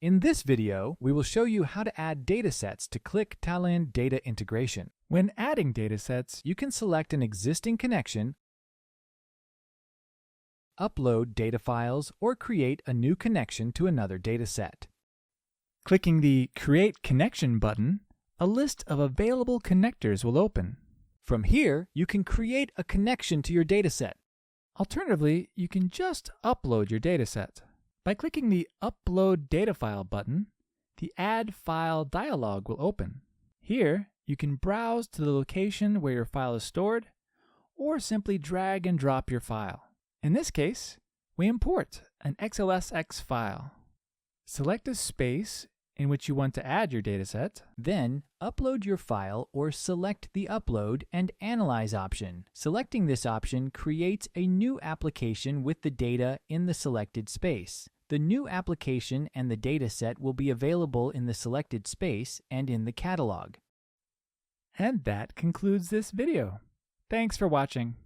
In this video, we will show you how to add datasets to Qlik Talend data integration. When adding datasets, you can select an existing connection, upload data files, or create a new connection to another dataset. Clicking the Create Connection button, a list of available connectors will open. From here, you can create a connection to your dataset. Alternatively, you can just upload your dataset. By clicking the Upload Data File button, the Add File dialog will open. Here, you can browse to the location where your file is stored, or simply drag and drop your file. In this case, we import an XLSX file. Select a space in which you want to add your dataset. Then, upload your file or select the Upload and Analyze option. Selecting this option creates a new application with the data in the selected space. The new application and the dataset will be available in the selected space and in the catalog. And that concludes this video. Thanks for watching.